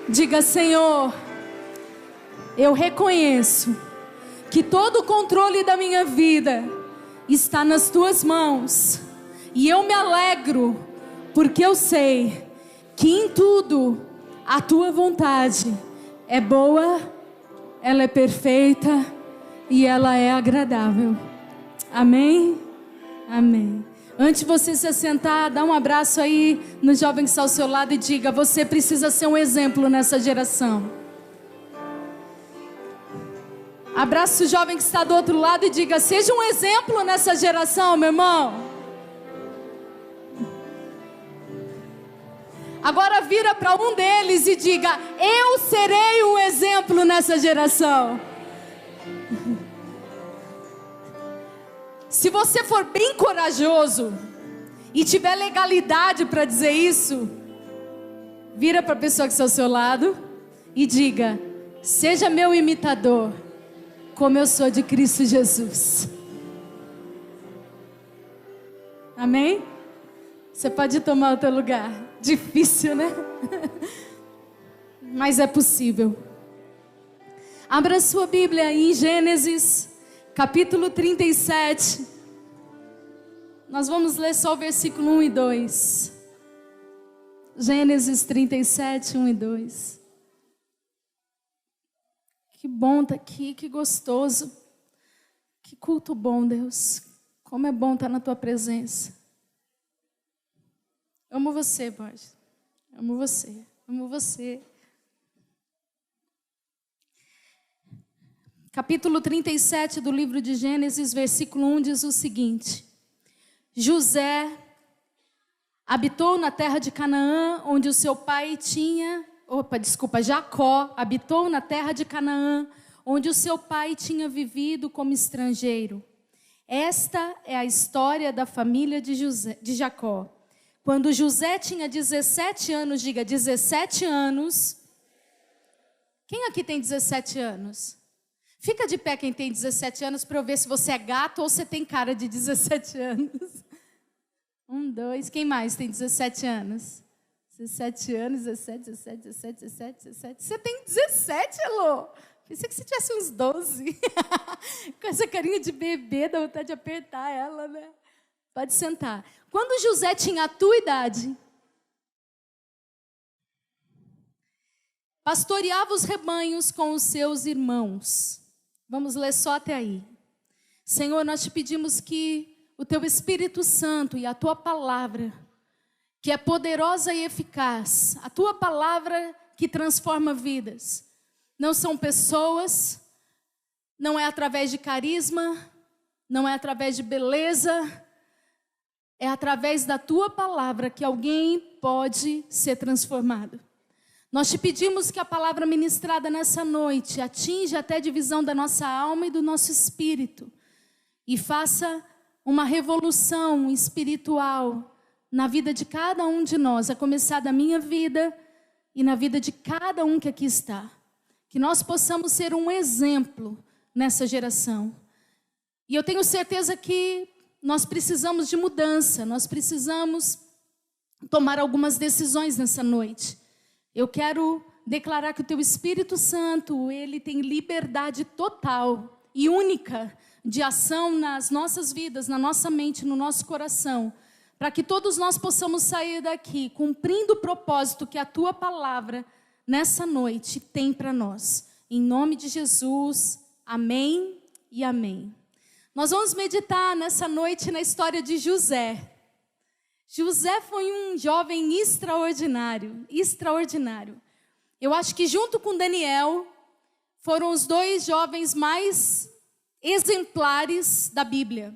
Diga: Senhor, eu reconheço que todo o controle da minha vida está nas tuas mãos. E eu me alegro, porque eu sei que em tudo a tua vontade é boa, ela é perfeita e ela é agradável. Amém? Amém. Antes de você se assentar, dá um abraço aí no jovem que está ao seu lado e diga: você precisa ser um exemplo nessa geração. Abraça o jovem que está do outro lado e diga: seja um exemplo nessa geração, meu irmão. Agora vira para um deles e diga: eu serei um exemplo nessa geração. Se você for bem corajoso e tiver legalidade para dizer isso, vira para a pessoa que está ao seu lado e diga: seja meu imitador, como eu sou de Cristo Jesus. Amém? Você pode tomar o teu lugar. Difícil, né? Mas é possível. Abra sua Bíblia em Gênesis capítulo 37. Nós vamos ler só o versículo 1 e 2. Gênesis 37, 1 e 2. Que bom estar aqui, que gostoso. Que culto bom, Deus. Como é bom estar na tua presença. Amo você, Borges. Amo você. Amo você. Capítulo 37 do livro de Gênesis, versículo 1 diz o seguinte: José habitou na terra de Canaã, onde o seu pai tinha... Jacó habitou na terra de Canaã, onde o seu pai tinha vivido como estrangeiro. Esta é a história da família de Jacó. Quando José tinha 17 anos, diga 17 anos. Quem aqui tem 17 anos? Fica de pé quem tem 17 anos para eu ver se você é gato ou você tem cara de 17 anos. 1, 2, quem mais tem 17 anos? 17 anos, 17, 17, 17, 17, 17. Você tem 17, Elô? Pensei que você tivesse uns 12. Com essa carinha de bebê, dá vontade de apertar ela, né? Pode sentar. Quando José tinha a tua idade, pastoreava os rebanhos com os seus irmãos. Vamos ler só até aí. Senhor, nós te pedimos que o teu Espírito Santo e a tua palavra, que é poderosa e eficaz, a tua palavra que transforma vidas, não são pessoas, não é através de carisma, não é através de beleza, é através da tua palavra que alguém pode ser transformado. Nós te pedimos que a palavra ministrada nessa noite atinja até a divisão da nossa alma e do nosso espírito e faça uma revolução espiritual na vida de cada um de nós, a começar da minha vida e na vida de cada um que aqui está. Que nós possamos ser um exemplo nessa geração. E eu tenho certeza que nós precisamos de mudança, nós precisamos tomar algumas decisões nessa noite. Eu quero declarar que o teu Espírito Santo, ele tem liberdade total e única de ação nas nossas vidas, na nossa mente, no nosso coração, para que todos nós possamos sair daqui cumprindo o propósito que a tua palavra nessa noite tem para nós. Em nome de Jesus, amém e amém. Nós vamos meditar nessa noite na história de José. José foi um jovem extraordinário, extraordinário. Eu acho que junto com Daniel, foram os dois jovens mais exemplares da Bíblia.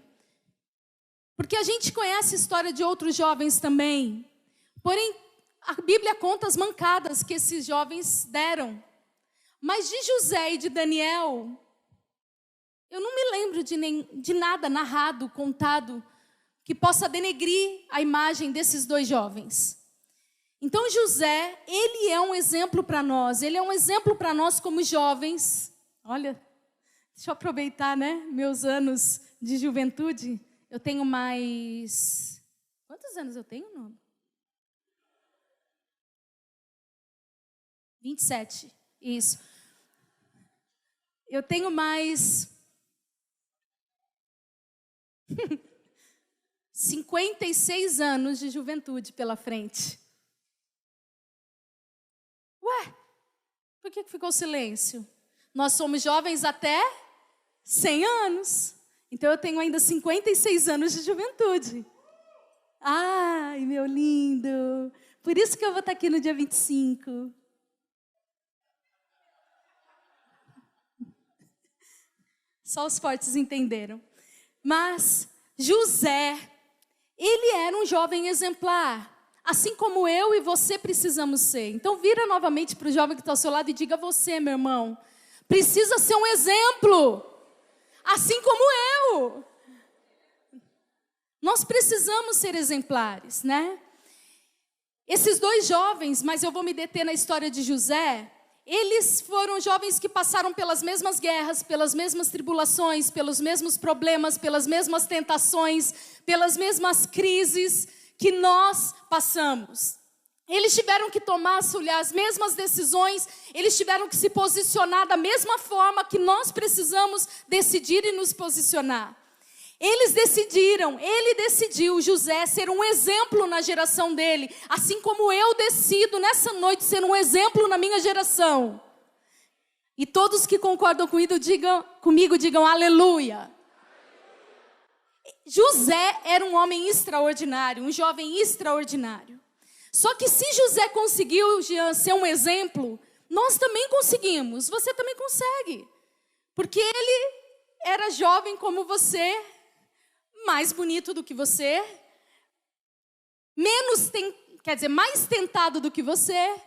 Porque a gente conhece a história de outros jovens também. Porém, a Bíblia conta as mancadas que esses jovens deram. Mas de José e de Daniel, eu não me lembro de nada narrado, contado, que possa denegrir a imagem desses dois jovens. Então José, ele é um exemplo para nós. Ele é um exemplo para nós como jovens. Olha, deixa eu aproveitar, né, meus anos de juventude. Eu tenho mais... Quantos anos eu tenho, não? 27, isso. Eu tenho mais 56 anos de juventude pela frente. Ué, por que ficou silêncio? Nós somos jovens até 100 anos. Então eu tenho ainda 56 anos de juventude. Ai, meu lindo. Por isso que eu vou estar aqui no dia 25. Só os fortes entenderam. Mas José, ele era um jovem exemplar. Assim como eu e você precisamos ser. Então vira novamente para o jovem que está ao seu lado e diga: você, meu irmão, precisa ser um exemplo. Assim como eu. Nós precisamos ser exemplares, né? Esses dois jovens, mas eu vou me deter na história de José. Eles foram jovens que passaram pelas mesmas guerras, pelas mesmas tribulações, pelos mesmos problemas, pelas mesmas tentações, pelas mesmas crises que nós passamos. Eles tiveram que tomar as mesmas decisões, eles tiveram que se posicionar da mesma forma que nós precisamos decidir e nos posicionar. Ele decidiu, José, ser um exemplo na geração dele, assim como eu decido nessa noite ser um exemplo na minha geração. E todos que concordam comigo digam aleluia. José era um homem extraordinário, um jovem extraordinário. Só que se José conseguiu ser um exemplo, nós também conseguimos, você também consegue. Porque ele era jovem como você, mais bonito do que você, mais tentado do que você,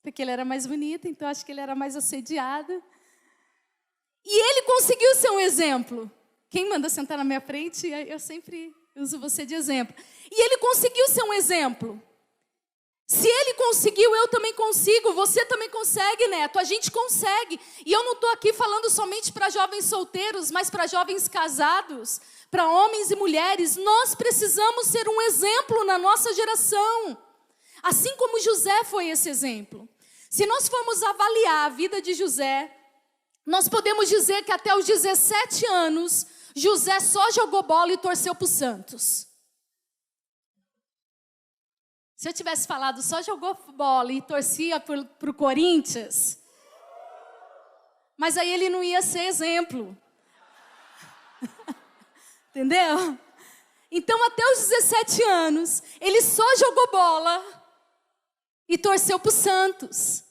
porque ele era mais bonito, então acho que ele era mais assediado. E ele conseguiu ser um exemplo. Quem manda sentar na minha frente, eu sempre uso você de exemplo. E ele conseguiu ser um exemplo. Se ele conseguiu, eu também consigo, você também consegue, Neto, a gente consegue. E eu não estou aqui falando somente para jovens solteiros, mas para jovens casados, para homens e mulheres. Nós precisamos ser um exemplo na nossa geração, assim como José foi esse exemplo. Se nós formos avaliar a vida de José, nós podemos dizer que até os 17 anos, José só jogou bola e torceu para o Santos. Se eu tivesse falado só jogou bola e torcia para o Corinthians, mas aí ele não ia ser exemplo. Entendeu? Então até os 17 anos, ele só jogou bola e torceu para o Santos.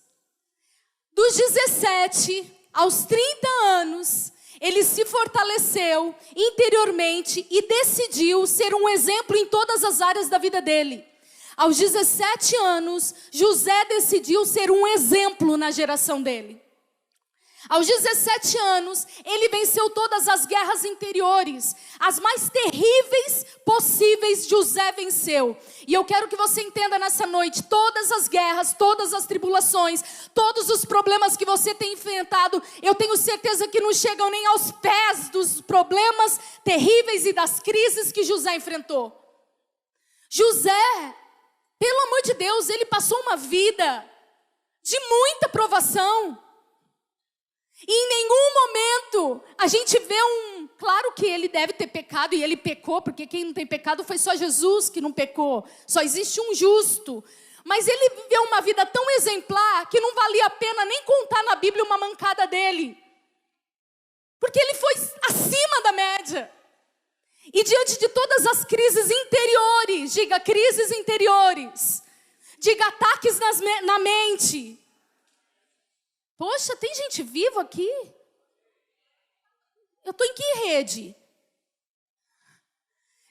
Dos 17 aos 30 anos, ele se fortaleceu interiormente e decidiu ser um exemplo em todas as áreas da vida dele. Aos 17 anos, José decidiu ser um exemplo na geração dele. Aos 17 anos, ele venceu todas as guerras interiores. As mais terríveis possíveis, José venceu. E eu quero que você entenda nessa noite, todas as guerras, todas as tribulações, todos os problemas que você tem enfrentado, eu tenho certeza que não chegam nem aos pés dos problemas terríveis e das crises que José enfrentou. José, pelo amor de Deus, ele passou uma vida de muita provação. E em nenhum momento a gente vê Claro que ele deve ter pecado e ele pecou, porque quem não tem pecado foi só Jesus que não pecou. Só existe um justo. Mas ele viveu uma vida tão exemplar que não valia a pena nem contar na Bíblia uma mancada dele. Porque ele foi acima da média. E diante de todas as crises interiores, diga crises interiores, diga ataques na mente. Poxa, tem gente viva aqui? Eu estou em que rede?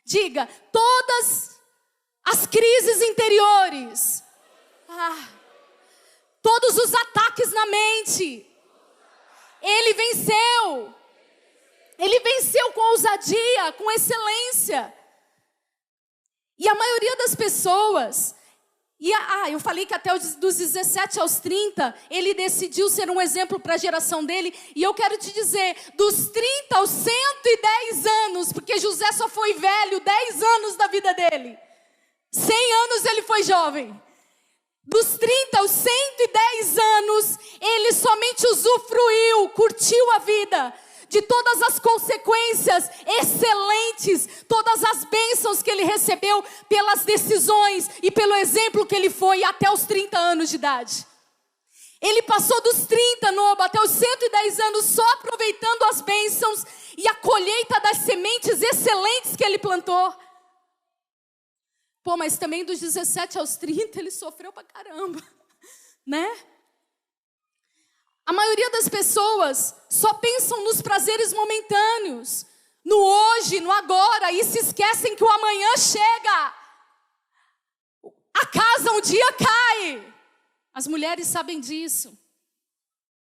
Diga, todas as crises interiores. Todos os ataques na mente. Ele venceu. Ele venceu com ousadia, com excelência. E a maioria das pessoas... eu falei que até dos 17 aos 30, ele decidiu ser um exemplo para a geração dele. E eu quero te dizer, dos 30 aos 110 anos, porque José só foi velho 10 anos da vida dele. 100 anos ele foi jovem. Dos 30 aos 110 ele somente usufruiu, curtiu a vida de todas as consequências excelentes, todas as bênçãos que ele recebeu pelas decisões e pelo exemplo que ele foi até os 30 anos de idade. Ele passou dos 30, Nobo, até os 110 anos só aproveitando as bênçãos e a colheita das sementes excelentes que ele plantou. Pô, mas também dos 17 aos 30 ele sofreu pra caramba, né? A maioria das pessoas só pensam nos prazeres momentâneos, no hoje, no agora, e se esquecem que o amanhã chega. A casa um dia cai. As mulheres sabem disso.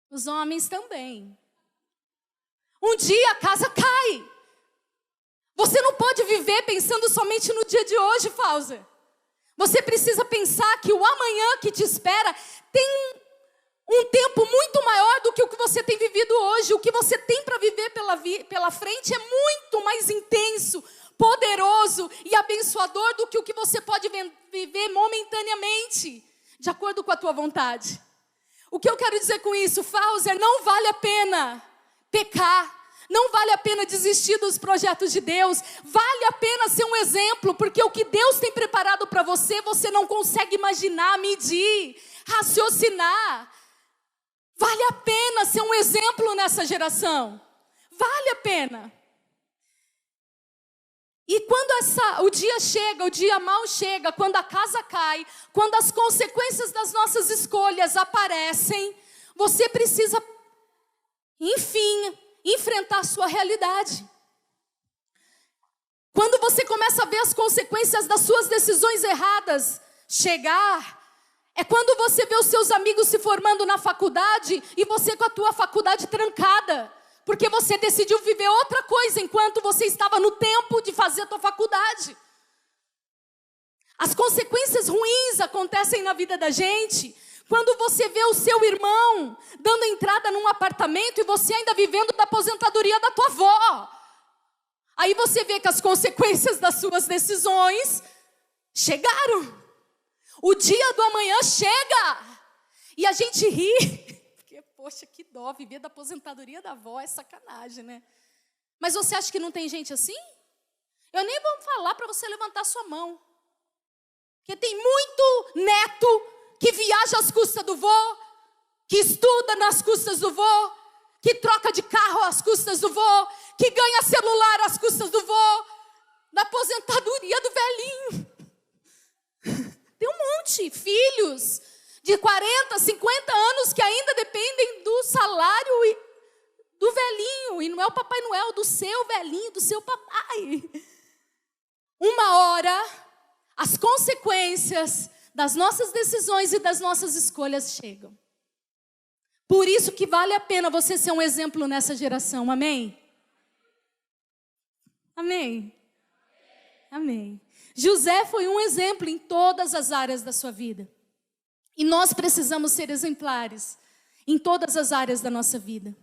Os homens também. Um dia a casa cai. Você não pode viver pensando somente no dia de hoje, Fauser. Você precisa pensar que o amanhã que te espera tem um tempo muito maior do que o que você tem vivido hoje. O que você tem para viver pela frente é muito mais intenso, poderoso e abençoador do que o que você pode viver momentaneamente, de acordo com a tua vontade. O que eu quero dizer com isso, Fauser? Não vale a pena pecar. Não vale a pena desistir dos projetos de Deus. Vale a pena ser um exemplo, porque o que Deus tem preparado para você, você não consegue imaginar, medir, raciocinar. Vale a pena ser um exemplo nessa geração. Vale a pena. E quando o dia chega, o dia mal chega, quando a casa cai, quando as consequências das nossas escolhas aparecem, você precisa, enfim, enfrentar a sua realidade. Quando você começa a ver as consequências das suas decisões erradas chegar, é quando você vê os seus amigos se formando na faculdade e você com a tua faculdade trancada, porque você decidiu viver outra coisa enquanto você estava no tempo de fazer a tua faculdade. As consequências ruins acontecem na vida da gente quando você vê o seu irmão dando entrada num apartamento e você ainda vivendo da aposentadoria da tua avó. Aí você vê que as consequências das suas decisões chegaram. O dia do amanhã chega. E a gente ri. Porque, poxa, que dó, viver da aposentadoria da avó é sacanagem, né? Mas você acha que não tem gente assim? Eu nem vou falar para você levantar sua mão. Porque tem muito neto que viaja às custas do vô, que estuda nas custas do vô, que troca de carro às custas do vô, que ganha celular às custas do vô, da aposentadoria do velhinho. Tem um monte, filhos de 40, 50 anos que ainda dependem do salário do velhinho. E não é o Papai Noel, do seu velhinho, do seu papai. Uma hora, as consequências das nossas decisões e das nossas escolhas chegam. Por isso que vale a pena você ser um exemplo nessa geração, amém? Amém? Amém. José foi um exemplo em todas as áreas da sua vida. E nós precisamos ser exemplares em todas as áreas da nossa vida.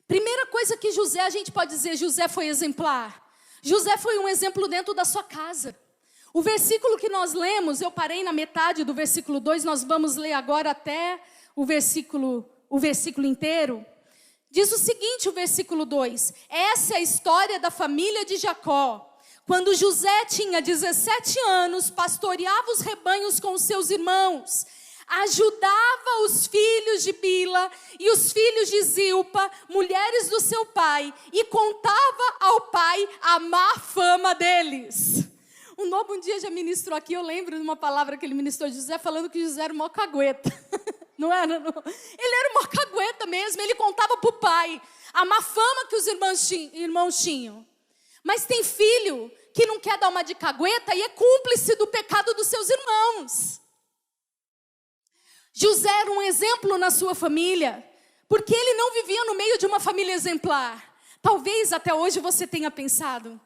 Primeira coisa que José, a gente pode dizer, José foi exemplar. José foi um exemplo dentro da sua casa. O versículo que nós lemos, eu parei na metade do versículo 2, nós vamos ler agora até o versículo inteiro. Diz o seguinte, o versículo 2: essa é a história da família de Jacó. Quando José tinha 17 anos, pastoreava os rebanhos com os seus irmãos, ajudava os filhos de Bila e os filhos de Zilpa, mulheres do seu pai, e contava ao pai a má fama deles. O Nobo um dia já ministrou aqui, eu lembro de uma palavra que ele ministrou de José, falando que José era uma cagueta. Não era? Não. Ele era uma cagueta mesmo, ele contava para o pai a má fama que os irmãos tinham. Mas tem filho que não quer dar uma de cagueta e é cúmplice do pecado dos seus irmãos. José era um exemplo na sua família, porque ele não vivia no meio de uma família exemplar. Talvez até hoje você tenha pensado,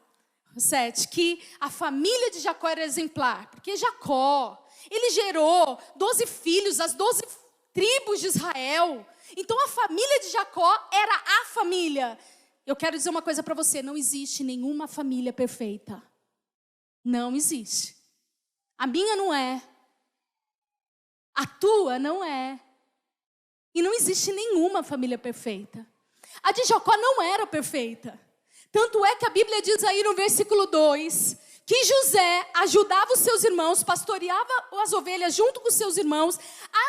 Sete, que a família de Jacó era exemplar, porque Jacó, ele gerou 12 filhos, as 12 tribos de Israel. Então a família de Jacó era a família. Eu quero dizer uma coisa para você, não existe nenhuma família perfeita. Não existe. A minha não é. A tua não é. E não existe nenhuma família perfeita. A de Jacó não era perfeita. Tanto é que a Bíblia diz aí no versículo 2, que José ajudava os seus irmãos, pastoreava as ovelhas junto com os seus irmãos,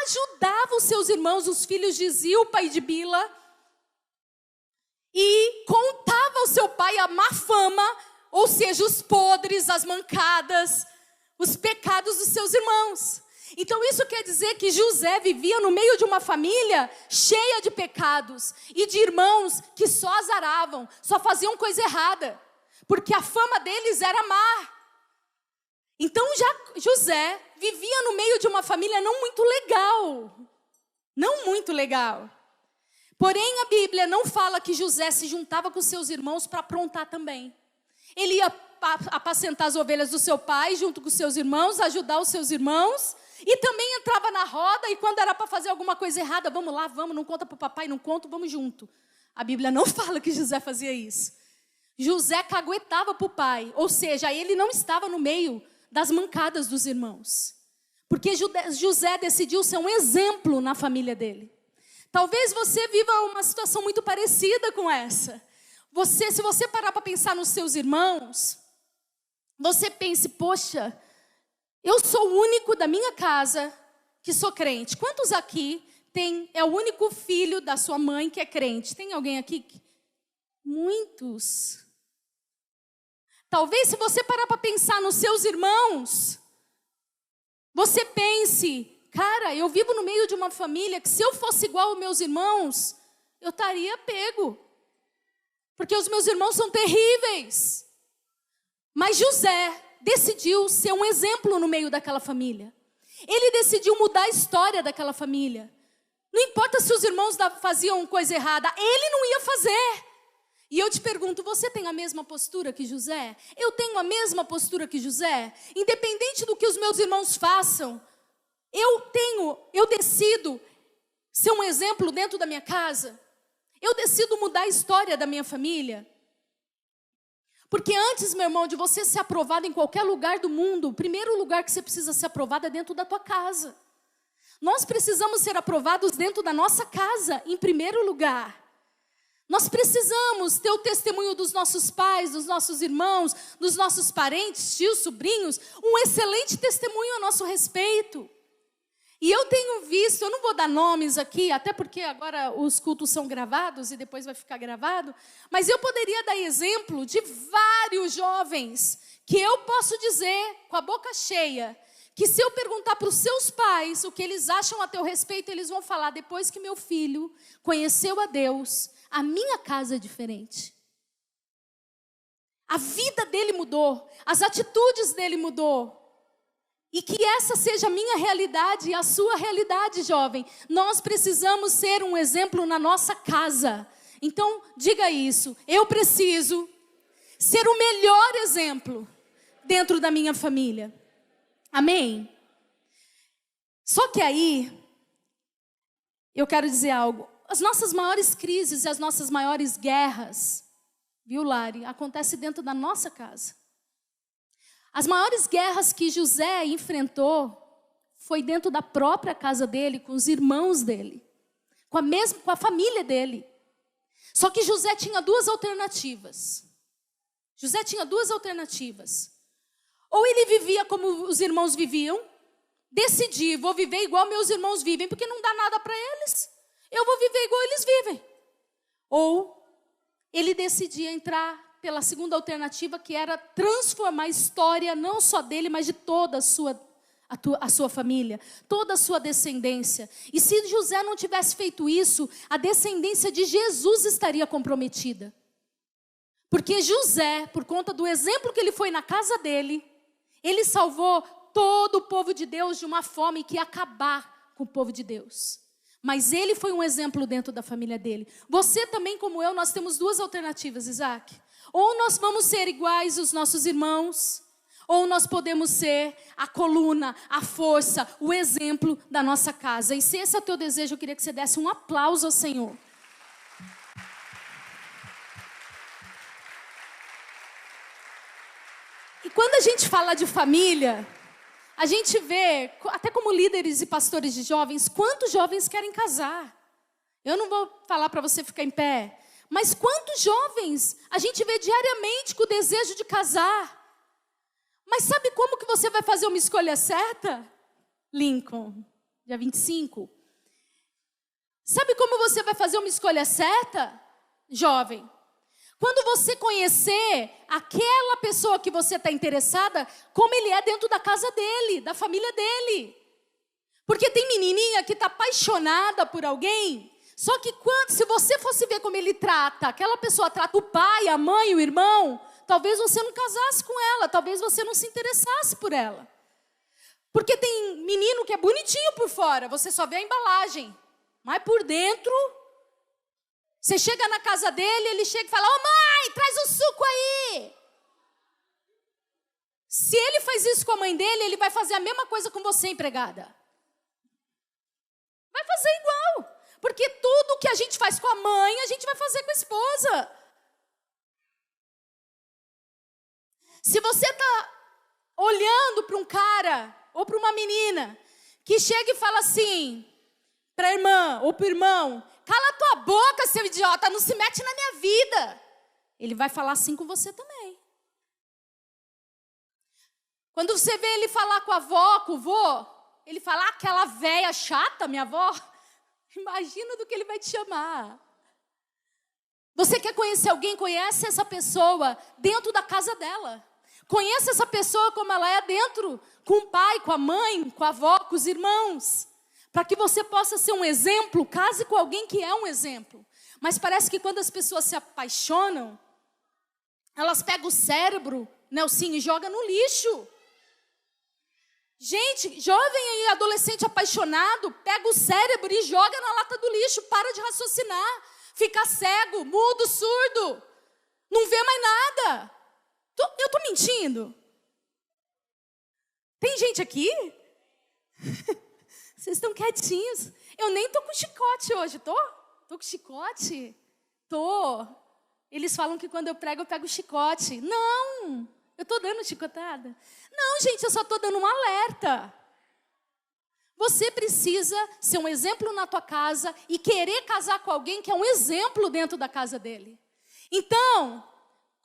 ajudava os seus irmãos, os filhos de Zilpa e de Bila, e contava ao seu pai a má fama, ou seja, os podres, as mancadas, os pecados dos seus irmãos. Então isso quer dizer que José vivia no meio de uma família cheia de pecados e de irmãos que só azaravam, só faziam coisa errada, porque a fama deles era má. Então José vivia no meio de uma família não muito legal. Porém a Bíblia não fala que José se juntava com seus irmãos para aprontar também. Ele ia apacentar as ovelhas do seu pai junto com seus irmãos, ajudar os seus irmãos, e também entrava na roda, e quando era para fazer alguma coisa errada, vamos lá, vamos, não conta para o papai, não conta, vamos junto. A Bíblia não fala que José fazia isso. José caguetava para o pai, ou seja, ele não estava no meio das mancadas dos irmãos. Porque José decidiu ser um exemplo na família dele. Talvez você viva uma situação muito parecida com essa. Se você parar para pensar nos seus irmãos, você pense, poxa, eu sou o único da minha casa que sou crente. Quantos aqui é o único filho da sua mãe que é crente? Tem alguém aqui? Muitos. Talvez se você parar para pensar nos seus irmãos, você pense, cara, eu vivo no meio de uma família que se eu fosse igual aos meus irmãos, eu estaria pego. Porque os meus irmãos são terríveis. Mas José decidiu ser um exemplo no meio daquela família. Ele decidiu mudar a história daquela família. Não importa se os irmãos faziam coisa errada, ele não ia fazer. E eu te pergunto, você tem a mesma postura que José? Eu tenho a mesma postura que José? Independente do que os meus irmãos façam, eu decido ser um exemplo dentro da minha casa. Eu decido mudar a história da minha família. Porque antes, meu irmão, de você ser aprovado em qualquer lugar do mundo, o primeiro lugar que você precisa ser aprovado é dentro da tua casa. Nós precisamos ser aprovados dentro da nossa casa, em primeiro lugar. Nós precisamos ter o testemunho dos nossos pais, dos nossos irmãos, dos nossos parentes, tios, sobrinhos, um excelente testemunho a nosso respeito. E eu tenho visto, eu não vou dar nomes aqui, até porque agora os cultos são gravados e depois vai ficar gravado, mas eu poderia dar exemplo de vários jovens que eu posso dizer com a boca cheia, que se eu perguntar para os seus pais o que eles acham a teu respeito, eles vão falar, depois que meu filho conheceu a Deus, a minha casa é diferente. A vida dele mudou, as atitudes dele mudou. E que essa seja a minha realidade e a sua realidade, jovem. Nós precisamos ser um exemplo na nossa casa. Então, diga isso. Eu preciso ser o melhor exemplo dentro da minha família. Amém? Só que aí, eu quero dizer algo. As nossas maiores crises e as nossas maiores guerras, viu, Lari, acontecem dentro da nossa casa. As maiores guerras que José enfrentou foi dentro da própria casa dele, com os irmãos dele, com a família dele. Só que José tinha duas alternativas. Ou ele vivia como os irmãos viviam, decidir, vou viver igual meus irmãos vivem, porque não dá nada para eles. Eu vou viver igual eles vivem. Ou ele decidia entrar pela segunda alternativa, que era transformar a história não só dele, mas de toda a sua família, toda a sua descendência. E se José não tivesse feito isso, a descendência de Jesus estaria comprometida. Porque José, por conta do exemplo que ele foi na casa dele, ele salvou todo o povo de Deus de uma fome que ia acabar com o povo de Deus. Mas ele foi um exemplo dentro da família dele. Você também, como eu, nós temos duas alternativas, Isaac. Ou nós vamos ser iguais aos nossos irmãos, ou nós podemos ser a coluna, a força, o exemplo da nossa casa. E se esse é o teu desejo, eu queria que você desse um aplauso ao Senhor. E quando a gente fala de família, a gente vê, até como líderes e pastores de jovens, quantos jovens querem casar. Eu não vou falar para você ficar em pé. Mas quantos jovens a gente vê diariamente com o desejo de casar? Mas sabe como que você vai fazer uma escolha certa? Lincoln, dia 25. Sabe como você vai fazer uma escolha certa, jovem? Quando você conhecer aquela pessoa que você está interessada, como ele é dentro da casa dele, da família dele. Porque tem menininha que está apaixonada por alguém, só que se você fosse ver como ele trata, aquela pessoa trata o pai, a mãe, o irmão, talvez você não casasse com ela, talvez você não se interessasse por ela. Porque tem menino que é bonitinho por fora, você só vê a embalagem. Mas por dentro, você chega na casa dele, ele chega e fala: ô mãe, traz o suco aí. Se ele faz isso com a mãe dele, ele vai fazer a mesma coisa com você, empregada. Vai fazer igual. Porque tudo que a gente faz com a mãe, a gente vai fazer com a esposa. Se você está olhando para um cara ou para uma menina que chega e fala assim para a irmã ou para o irmão: cala tua boca, seu idiota, não se mete na minha vida. Ele vai falar assim com você também. Quando você vê ele falar com a avó, com o vô, ele fala: aquela véia chata, minha avó. Imagina do que ele vai te chamar. Você quer conhecer alguém? Conhece essa pessoa dentro da casa dela. Conheça essa pessoa como ela é dentro, com o pai, com a mãe, com a avó, com os irmãos. Para que você possa ser um exemplo, case com alguém que é um exemplo. Mas parece que quando as pessoas se apaixonam, elas pegam o cérebro, Nelsinho, e jogam no lixo. Gente, jovem e adolescente apaixonado, pega o cérebro e joga na lata do lixo, para de raciocinar, fica cego, mudo, surdo, não vê mais nada. Eu estou mentindo? Tem gente aqui? Vocês estão quietinhos. Eu nem estou com chicote hoje, estou? Estou com chicote? Estou. Eles falam que quando eu prego, eu pego chicote. Não, eu estou dando chicotada. Não, gente, eu só estou dando um alerta. Você precisa ser um exemplo na tua casa e querer casar com alguém que é um exemplo dentro da casa dele. Então,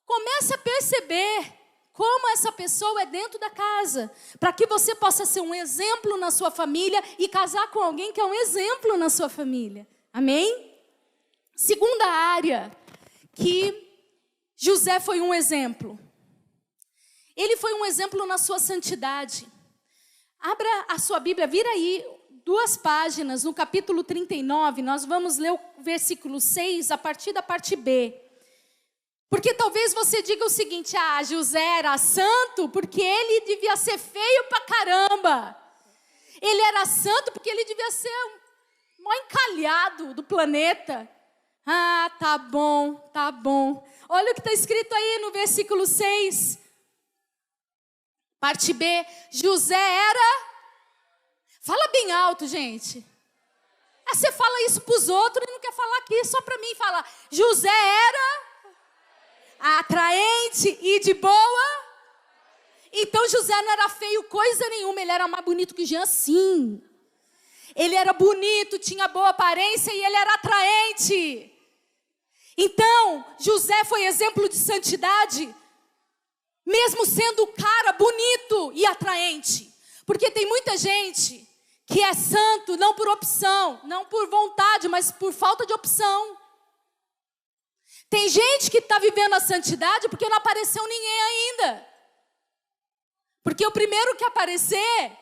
comece a perceber como essa pessoa é dentro da casa, para que você possa ser um exemplo na sua família e casar com alguém que é um exemplo na sua família. Amém? Segunda área que José foi um exemplo. Ele foi um exemplo na sua santidade. Abra a sua Bíblia, vira aí 2 páginas, no capítulo 39, nós vamos ler o versículo 6, a partir da parte B. Porque talvez você diga o seguinte: José era santo porque ele devia ser feio pra caramba. Ele era santo porque ele devia ser o maior encalhado do planeta. Tá bom, tá bom. Olha o que está escrito aí no versículo 6. Parte B, José era... Fala bem alto, gente. Você fala isso para os outros e não quer falar aqui só para mim. Fala, José era atraente e de boa. Então José não era feio coisa nenhuma, ele era mais bonito que Jean, sim. Ele era bonito, tinha boa aparência e ele era atraente. Então, José foi exemplo de santidade, mesmo sendo cara bonito e atraente. Porque tem muita gente que é santo não por opção, não por vontade, mas por falta de opção. Tem gente que está vivendo a santidade porque não apareceu ninguém ainda. Porque o primeiro que aparecer,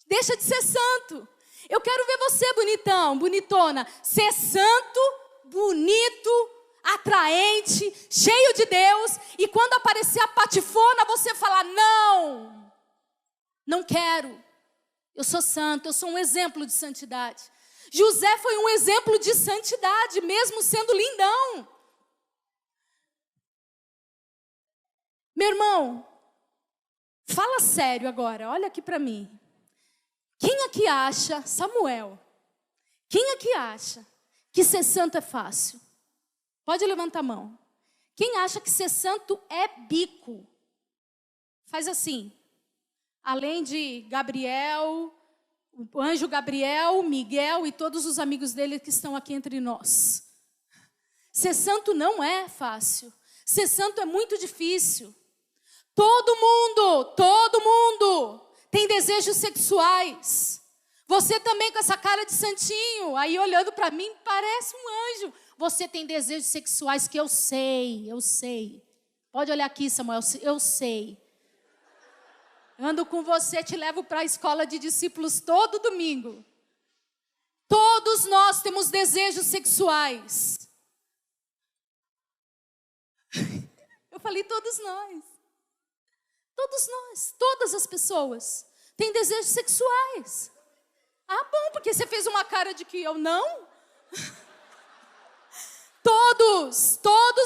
deixa de ser santo. Eu quero ver você, bonitão, bonitona, ser santo, bonito, atraente, cheio de Deus, e quando aparecer a patifona, você falar: não, não quero, eu sou santo, eu sou um exemplo de santidade. José foi um exemplo de santidade, mesmo sendo lindão. Meu irmão, fala sério agora, olha aqui para mim. Quem aqui acha, Samuel, quem aqui acha que ser santo é fácil? Pode levantar a mão. Quem acha que ser santo é bico? Faz assim. Além de Gabriel, o anjo Gabriel, Miguel e todos os amigos dele que estão aqui entre nós. Ser santo não é fácil. Ser santo é muito difícil. Todo mundo tem desejos sexuais. Você também com essa cara de santinho, aí olhando para mim, parece um anjo. Você tem desejos sexuais que eu sei. Pode olhar aqui, Samuel, eu sei. Ando com você, te levo para a escola de discípulos todo domingo. Todos nós temos desejos sexuais. Eu falei todos nós. Todos nós, todas as pessoas têm desejos sexuais. Ah, bom, porque você fez uma cara de que eu não? Todos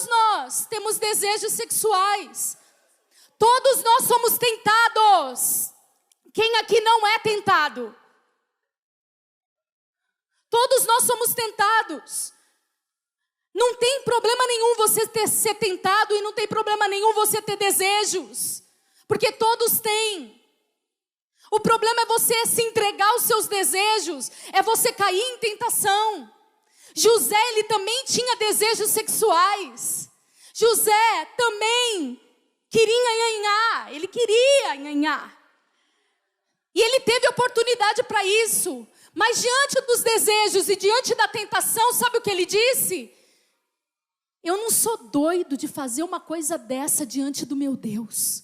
nós temos desejos sexuais. Todos nós somos tentados. Quem aqui não é tentado? Todos nós somos tentados. Não tem problema nenhum você ser tentado e não tem problema nenhum você ter desejos. Porque todos têm. O problema é você se entregar aos seus desejos, é você cair em tentação. José, ele também tinha desejos sexuais. José também queria nhanhar. E ele teve oportunidade para isso. Mas diante dos desejos e diante da tentação, sabe o que ele disse? Eu não sou doido de fazer uma coisa dessa diante do meu Deus.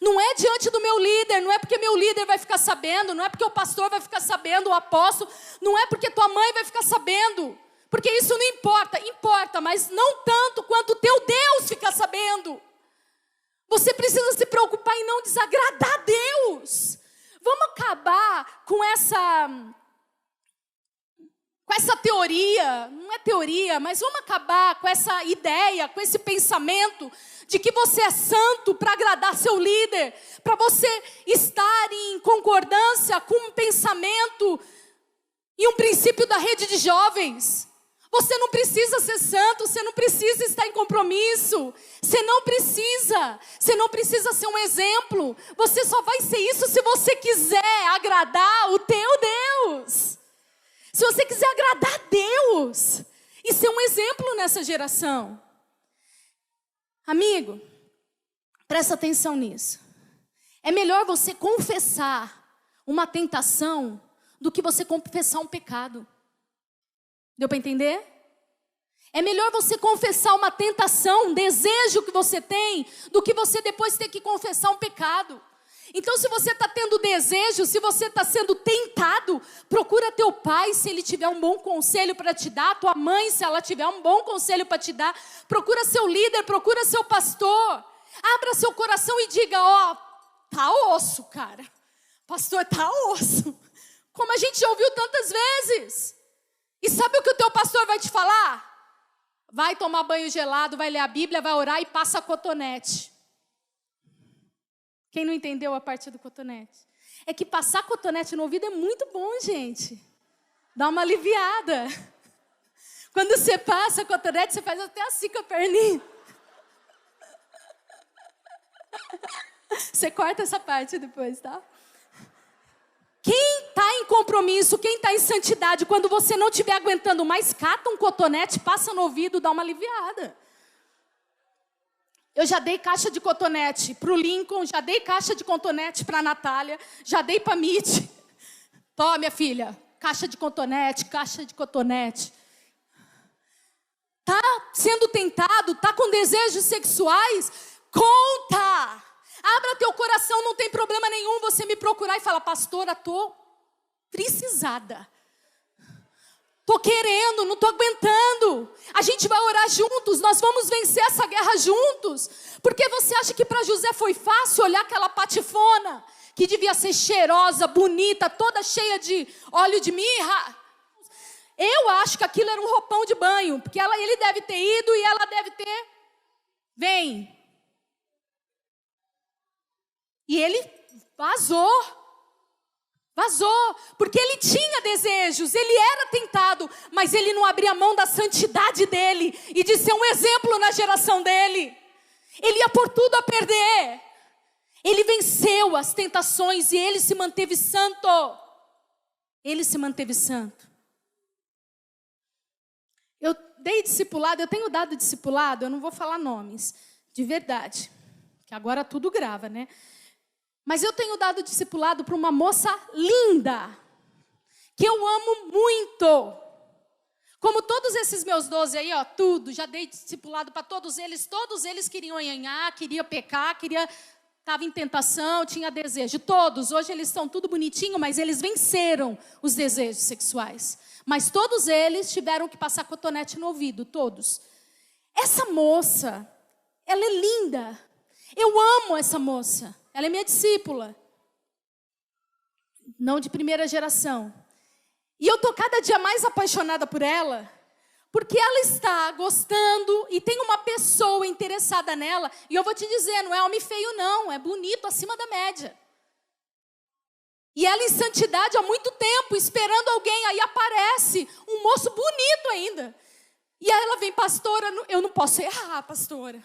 Não é diante do meu líder, não é porque meu líder vai ficar sabendo, não é porque o pastor vai ficar sabendo, o apóstolo, não é porque tua mãe vai ficar sabendo, porque isso não importa, mas não tanto quanto o teu Deus ficar sabendo. Você precisa se preocupar em não desagradar a Deus. Vamos acabar com essa teoria, não é teoria, mas vamos acabar com essa ideia, com esse pensamento de que você é santo para agradar seu líder, para você estar em concordância com um pensamento e um princípio da rede de jovens. Você não precisa ser santo, você não precisa estar em compromisso, você não precisa ser um exemplo, você só vai ser isso se você quiser agradar o teu Deus. Se você quiser agradar a Deus e ser um exemplo nessa geração. Amigo, presta atenção nisso. É melhor você confessar uma tentação do que você confessar um pecado. Deu para entender? É melhor você confessar uma tentação, um desejo que você tem, do que você depois ter que confessar um pecado. Então, se você está tendo desejo, se você está sendo tentado, procura teu pai, se ele tiver um bom conselho para te dar, tua mãe, se ela tiver um bom conselho para te dar, procura seu líder, procura seu pastor, abra seu coração e diga, tá osso, cara, pastor, tá osso, como a gente já ouviu tantas vezes. E sabe o que o teu pastor vai te falar? Vai tomar banho gelado, vai ler a Bíblia, vai orar e passa cotonete. Quem não entendeu a parte do cotonete? É que passar cotonete no ouvido é muito bom, gente. Dá uma aliviada. Quando você passa cotonete, você faz até assim com a perninha. Você corta essa parte depois, tá? Quem está em compromisso, quem está em santidade, quando você não estiver aguentando mais, cata um cotonete, passa no ouvido, dá uma aliviada. Eu já dei caixa de cotonete para o Lincoln, já dei caixa de cotonete para a Natália, já dei para a Mitty. Toma, minha filha, caixa de cotonete. Tá sendo tentado, tá com desejos sexuais? Conta! Abra teu coração, não tem problema nenhum você me procurar e falar, pastora, tô precisada. Tô querendo, não tô aguentando. A gente vai orar juntos, nós vamos vencer essa guerra juntos. Porque você acha que para José foi fácil olhar aquela patifona, que devia ser cheirosa, bonita, toda cheia de óleo de mirra? Eu acho que aquilo era um roupão de banho, porque ele deve ter ido e ela deve ter... Vem. E ele vazou, porque ele tinha desejos, ele era tentado, mas ele não abria mão da santidade dele e de ser um exemplo na geração dele. Ele ia por tudo a perder. Ele venceu as tentações e ele se manteve santo. Ele se manteve santo. Eu dei discipulado, eu tenho dado discipulado, eu não vou falar nomes, de verdade, que agora tudo grava, né? Mas eu tenho dado discipulado para uma moça linda, que eu amo muito. Como todos esses meus 12 aí, ó, tudo, já dei discipulado para todos eles queriam anhanhar, queriam pecar, estavam em tentação, tinha desejo. Todos, hoje eles estão tudo bonitinho, mas eles venceram os desejos sexuais. Mas todos eles tiveram que passar cotonete no ouvido, todos. Essa moça, ela é linda. Eu amo essa moça. Ela é minha discípula. Não de primeira geração. E eu estou cada dia mais apaixonada por ela, porque ela está gostando e tem uma pessoa interessada nela. E eu vou te dizer, não é homem feio não, é bonito, acima da média. E ela em santidade há muito tempo, esperando alguém, aí aparece um moço bonito ainda. E aí ela vem, pastora, eu não posso errar, pastora.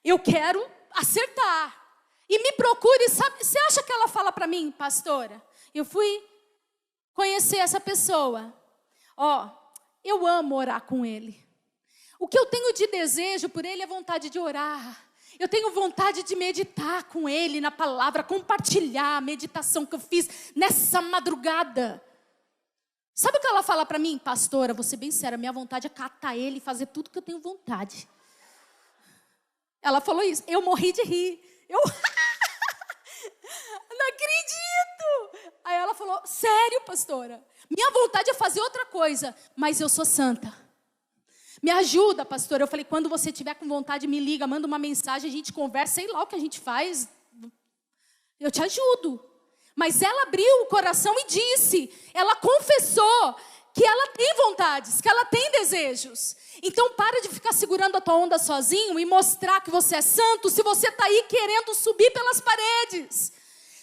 Eu quero acertar. E me procure, sabe, você acha que ela fala para mim, pastora? Eu fui conhecer essa pessoa. Ó, eu amo orar com ele. O que eu tenho de desejo por ele é vontade de orar. Eu tenho vontade de meditar com ele na palavra, compartilhar a meditação que eu fiz nessa madrugada. Sabe o que ela fala para mim? Pastora, vou ser bem séria, minha vontade é catar ele e fazer tudo que eu tenho vontade. Ela falou isso, eu morri de rir. Eu não acredito. Aí ela falou, sério, pastora? Minha vontade é fazer outra coisa, mas eu sou santa. Me ajuda, pastora. Eu falei, quando você tiver com vontade, me liga, manda uma mensagem, a gente conversa, sei lá o que a gente faz. Eu te ajudo. Mas ela abriu o coração e disse, ela confessou que ela tem vontades, que ela tem desejos. Então para de ficar segurando a tua onda sozinho e mostrar que você é santo, se você está aí querendo subir pelas paredes.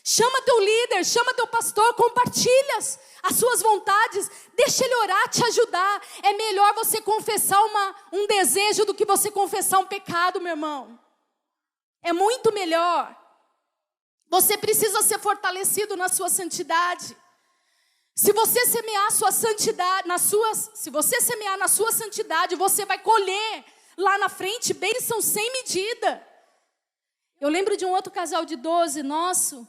Chama teu líder, chama teu pastor, compartilha as suas vontades, deixa ele orar, te ajudar. É melhor você confessar um desejo do que você confessar um pecado, meu irmão. É muito melhor. Você precisa ser fortalecido na sua santidade. Se você semear a sua santidade, se você semear na sua santidade, você vai colher lá na frente bênçãos sem medida. Eu lembro de um outro casal de 12 nosso,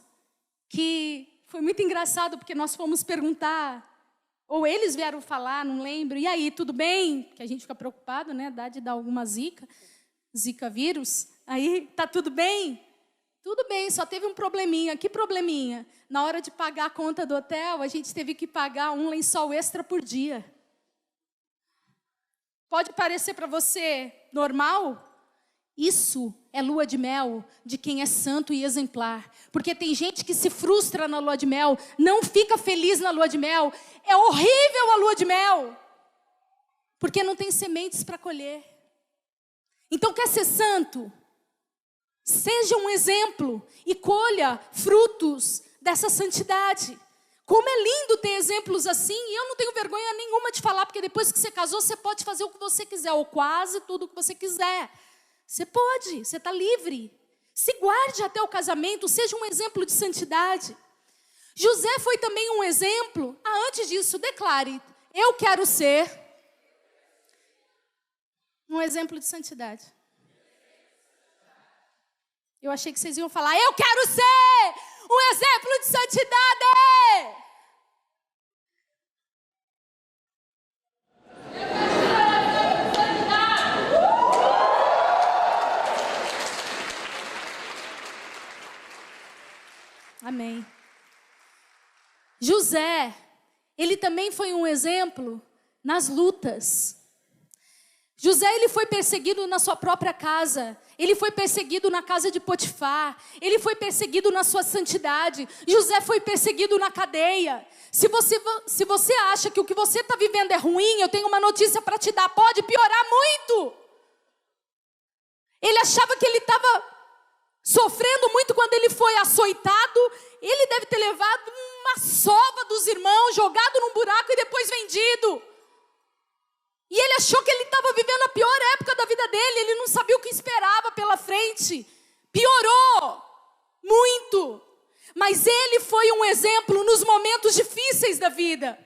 que foi muito engraçado, porque nós fomos perguntar, ou eles vieram falar, não lembro, e aí, tudo bem? Que a gente fica preocupado, né, dá de dar alguma zika vírus, aí, tá tudo bem? Tudo bem, só teve um probleminha. Que probleminha? Na hora de pagar a conta do hotel, a gente teve que pagar um lençol extra por dia. Pode parecer para você normal? Isso é lua de mel de quem é santo e exemplar. Porque tem gente que se frustra na lua de mel, não fica feliz na lua de mel. É horrível a lua de mel, porque não tem sementes para colher. Então quer ser santo? Seja um exemplo e colha frutos dessa santidade. Como é lindo ter exemplos assim, e eu não tenho vergonha nenhuma de falar, porque depois que você casou, você pode fazer o que você quiser, ou quase tudo o que você quiser. Você pode, você está livre. Se guarde até o casamento, seja um exemplo de santidade. José foi também um exemplo. Antes disso, declare, eu quero ser um exemplo de santidade. Eu achei que vocês iam falar, eu quero ser um exemplo de santidade. Amém. José, ele também foi um exemplo nas lutas. José, ele foi perseguido na sua própria casa. Ele foi perseguido na casa de Potifar. Ele foi perseguido na sua santidade. José foi perseguido na cadeia. Se você acha que o que você está vivendo é ruim, eu tenho uma notícia para te dar. Pode piorar muito. Ele achava que ele estava sofrendo muito quando ele foi açoitado. Ele deve ter levado uma sova dos irmãos, jogado num buraco e depois vendido. E ele achou que ele estava vivendo a pior época da vida dele. Ele não sabia o que esperava pela frente. Piorou muito. Mas ele foi um exemplo nos momentos difíceis da vida.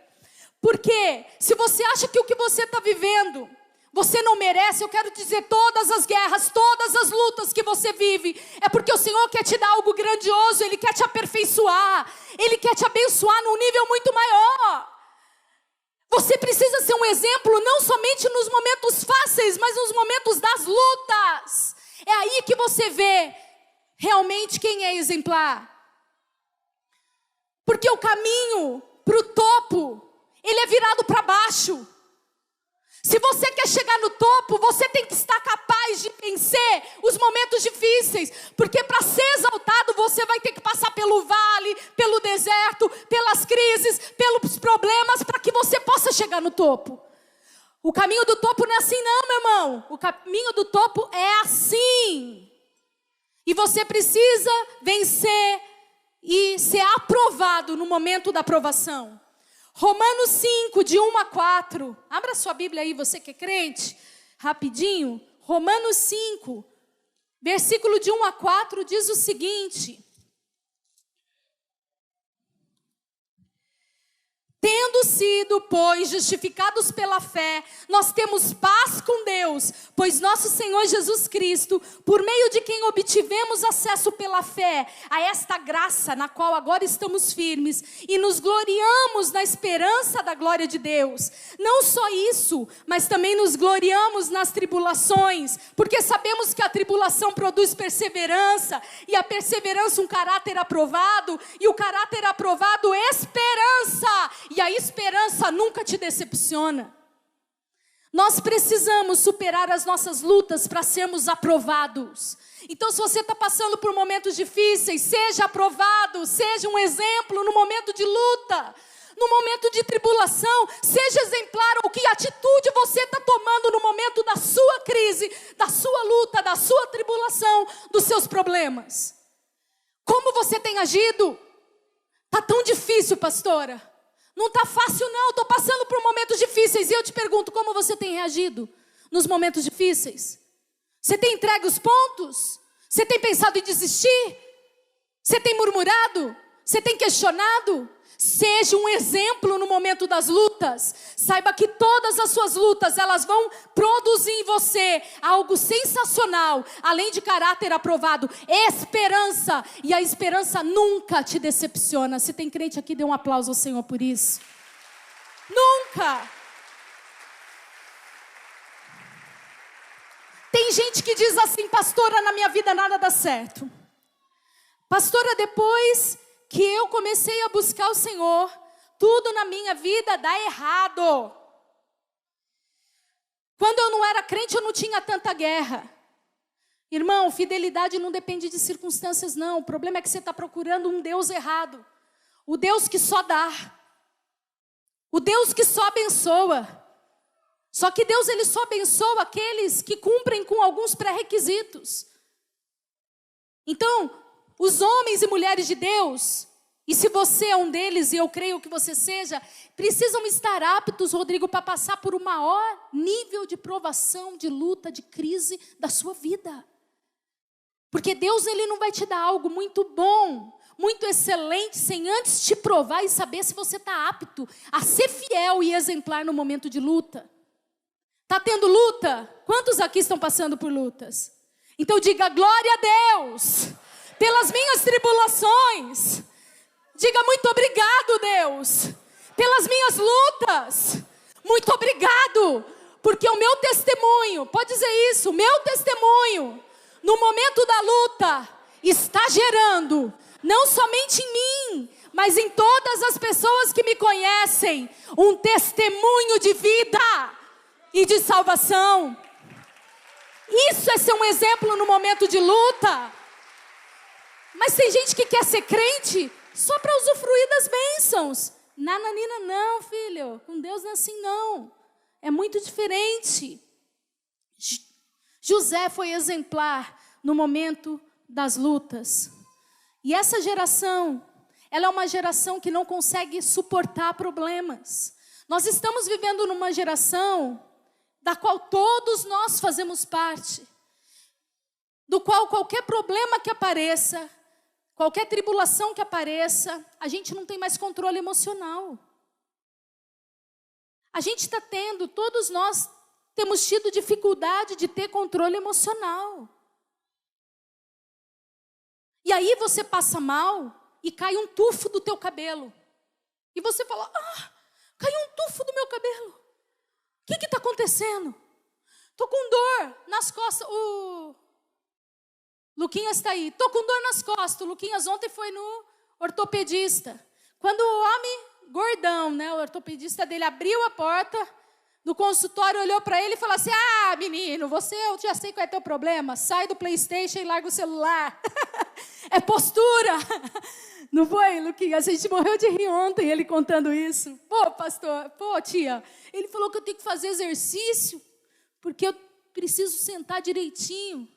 Porque se você acha que o que você está vivendo, você não merece, eu quero dizer, todas as guerras, todas as lutas que você vive, é porque o Senhor quer te dar algo grandioso, Ele quer te aperfeiçoar, Ele quer te abençoar num nível muito maior. Você precisa ser um exemplo, não somente nos momentos fáceis, mas nos momentos das lutas. É aí que você vê realmente quem é exemplar. Porque o caminho para o topo, ele é virado para baixo. Se você quer chegar no topo, você tem que estar capaz de vencer os momentos difíceis. Porque para ser exaltado, você vai ter que passar pelo vale, pelo deserto, pelas crises, pelos problemas, para que você possa chegar no topo. O caminho do topo não é assim não, meu irmão. O caminho do topo é assim. E você precisa vencer e ser aprovado no momento da aprovação. Romanos 5, de 1 a 4. Abra sua Bíblia aí, você que é crente, rapidinho. Romanos 5, versículo de 1 a 4, diz o seguinte: tendo sido, pois, justificados pela fé, nós temos paz com Deus, pois nosso Senhor Jesus Cristo, por meio de quem obtivemos acesso pela fé a esta graça na qual agora estamos firmes e nos gloriamos na esperança da glória de Deus. Não só isso, mas também nos gloriamos nas tribulações, porque sabemos que a tribulação produz perseverança, e a perseverança um caráter aprovado, e o caráter aprovado esperança. E a esperança nunca te decepciona. Nós precisamos superar as nossas lutas para sermos aprovados. Então, se você está passando por momentos difíceis, seja aprovado, seja um exemplo no momento de luta, no momento de tribulação, seja exemplar. O que atitude você está tomando no momento da sua crise, da sua luta, da sua tribulação, dos seus problemas? Como você tem agido? Está tão difícil, pastora. Não está fácil não, estou passando por momentos difíceis. E eu te pergunto, como você tem reagido nos momentos difíceis? Você tem entregue os pontos? Você tem pensado em desistir? Você tem murmurado? Você tem questionado? Seja um exemplo no momento das lutas. Saiba que todas as suas lutas, elas vão produzir em você algo sensacional, além de caráter aprovado, esperança. E a esperança nunca te decepciona. Se tem crente aqui, dê um aplauso ao Senhor por isso. Nunca. Tem gente que diz assim: pastora, na minha vida nada dá certo. Pastora, depois que eu comecei a buscar o Senhor, tudo na minha vida dá errado. Quando eu não era crente, eu não tinha tanta guerra. Irmão, fidelidade não depende de circunstâncias, não. O problema é que você está procurando um Deus errado. O Deus que só dá. O Deus que só abençoa. Só que Deus, Ele só abençoa aqueles que cumprem com alguns pré-requisitos. Então, os homens e mulheres de Deus, e se você é um deles, e eu creio que você seja, precisam estar aptos, Rodrigo, para passar por o maior nível de provação, de luta, de crise da sua vida. Porque Deus, Ele não vai te dar algo muito bom, muito excelente, sem antes te provar e saber se você está apto a ser fiel e exemplar no momento de luta. Está tendo luta? Quantos aqui estão passando por lutas? Então diga: glória a Deus pelas minhas tribulações. Diga: muito obrigado, Deus, pelas minhas lutas. Muito obrigado, porque o meu testemunho, pode dizer isso, o meu testemunho, no momento da luta, está gerando, não somente em mim, mas em todas as pessoas que me conhecem, um testemunho de vida e de salvação. Isso é ser um exemplo no momento de luta. Mas tem gente que quer ser crente só para usufruir das bênçãos. Nananina, não, filho. Com Deus não é assim, não. É muito diferente. José foi exemplar no momento das lutas. E essa geração, ela é uma geração que não consegue suportar problemas. Nós estamos vivendo numa geração da qual todos nós fazemos parte. Do qual qualquer problema que apareça, qualquer tribulação que apareça, a gente não tem mais controle emocional. A gente está tendo, todos nós temos tido dificuldade de ter controle emocional. E aí você passa mal e cai um tufo do teu cabelo. E você fala, caiu um tufo do meu cabelo. O que está acontecendo? Estou com dor nas costas. O Luquinhas está aí. Estou com dor nas costas. O Luquinhas ontem foi no ortopedista. Quando o homem gordão, né, o ortopedista dele abriu a porta do consultório, olhou para ele e falou assim, menino, eu já sei qual é teu problema. Sai do PlayStation e larga o celular. É postura. Não foi, Luquinhas? A gente morreu de rir ontem, ele contando isso. Pô, pastor, tia, ele falou que eu tenho que fazer exercício, porque eu preciso sentar direitinho.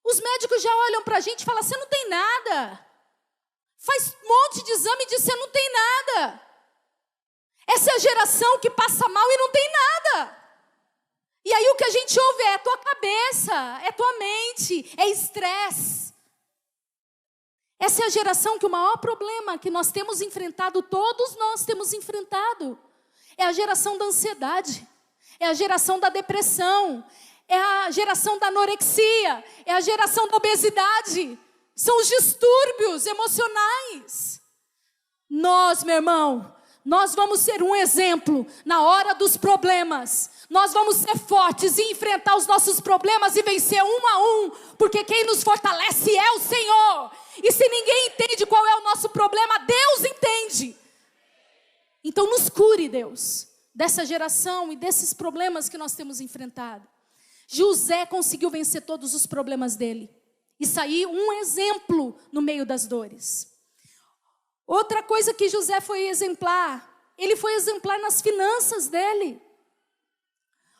Os médicos já olham para a gente e falam, você não tem nada. Faz um monte de exame e diz, você não tem nada. Essa é a geração que passa mal e não tem nada. E aí o que a gente ouve é tua cabeça, é tua mente, é estresse. Essa é a geração que o maior problema que nós temos enfrentado, todos nós temos enfrentado, é a geração da ansiedade, é a geração da depressão, é a geração da anorexia, é a geração da obesidade, são os distúrbios emocionais. Nós, meu irmão, nós vamos ser um exemplo na hora dos problemas. Nós vamos ser fortes e enfrentar os nossos problemas e vencer um a um, porque quem nos fortalece é o Senhor. E se ninguém entende qual é o nosso problema, Deus entende. Então nos cure, Deus, dessa geração e desses problemas que nós temos enfrentado. José conseguiu vencer todos os problemas dele e sair um exemplo no meio das dores. Outra coisa que José foi exemplar, ele foi exemplar nas finanças dele.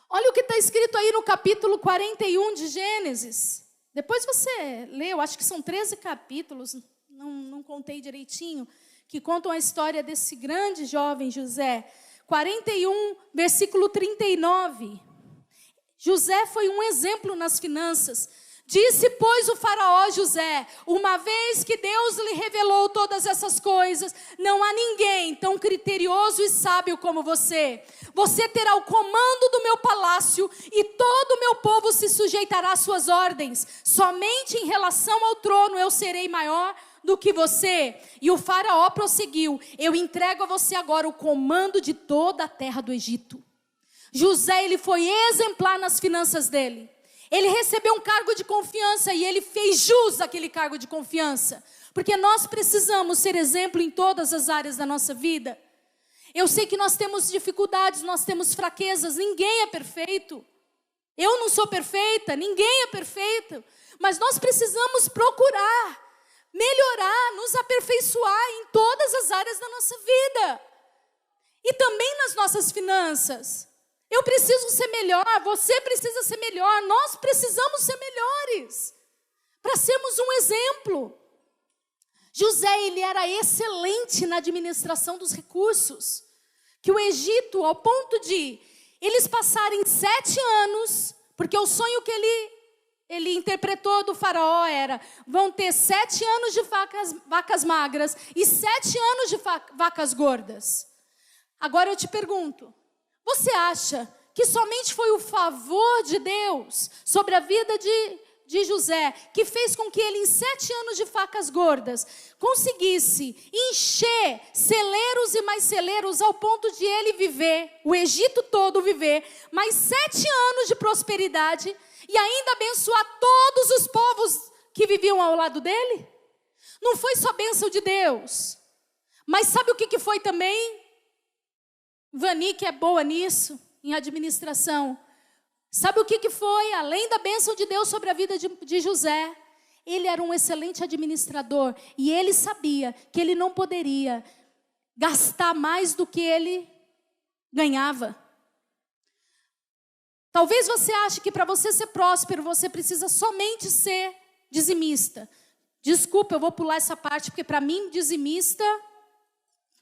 Olha o que está escrito aí no capítulo 41 de Gênesis. Depois você lê, eu acho que são 13 capítulos, não contei direitinho, que contam a história desse grande jovem José. 41, versículo 39. José foi um exemplo nas finanças. Disse, pois, o faraó a José, uma vez que Deus lhe revelou todas essas coisas, não há ninguém tão criterioso e sábio como você. Você terá o comando do meu palácio e todo o meu povo se sujeitará às suas ordens. Somente em relação ao trono eu serei maior do que você. E o faraó prosseguiu, eu entrego a você agora o comando de toda a terra do Egito. José, ele foi exemplar nas finanças dele. Ele recebeu um cargo de confiança e ele fez jus àquele cargo de confiança. Porque nós precisamos ser exemplo em todas as áreas da nossa vida. Eu sei que nós temos dificuldades, nós temos fraquezas, ninguém é perfeito. Eu não sou perfeita, ninguém é perfeito. Mas nós precisamos procurar, melhorar, nos aperfeiçoar em todas as áreas da nossa vida. E também nas nossas finanças. Eu preciso ser melhor, você precisa ser melhor, nós precisamos ser melhores, para sermos um exemplo. José, ele era excelente na administração dos recursos, que o Egito, ao ponto de eles passarem 7 anos, porque o sonho que ele interpretou do faraó era, vão ter 7 anos de vacas magras e 7 anos de vacas gordas. Agora eu te pergunto, você acha que somente foi o favor de Deus sobre a vida de José que fez com que ele, em 7 anos de vacas gordas, conseguisse encher celeiros e mais celeiros ao ponto de ele viver, o Egito todo viver, mais 7 anos de prosperidade e ainda abençoar todos os povos que viviam ao lado dele? Não foi só bênção de Deus, mas sabe o que foi também? Vani, que é boa nisso, em administração. Sabe o que foi? Além da bênção de Deus sobre a vida de José, ele era um excelente administrador. E ele sabia que ele não poderia gastar mais do que ele ganhava. Talvez você ache que para você ser próspero, você precisa somente ser dizimista. Desculpa, eu vou pular essa parte, porque para mim, dizimista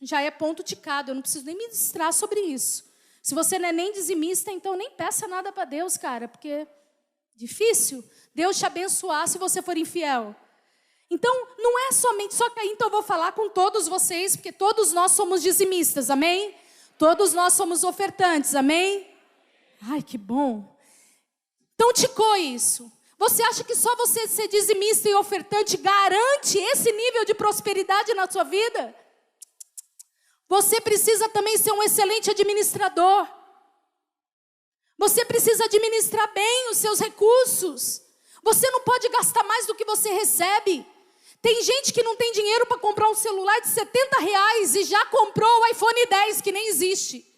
já é ponto ticado, eu não preciso nem ministrar sobre isso. Se você não é nem dizimista, então nem peça nada para Deus, cara, porque é difícil Deus te abençoar se você for infiel. Então, não é somente, só que aí então eu vou falar com todos vocês, porque todos nós somos dizimistas, amém? Todos nós somos ofertantes, amém? Ai, que bom. Então, ticou isso. Você acha que só você ser dizimista e ofertante garante esse nível de prosperidade na sua vida? Você precisa também ser um excelente administrador. Você precisa administrar bem os seus recursos. Você não pode gastar mais do que você recebe. Tem gente que não tem dinheiro para comprar um celular de R$70 e já comprou o iPhone 10, que nem existe.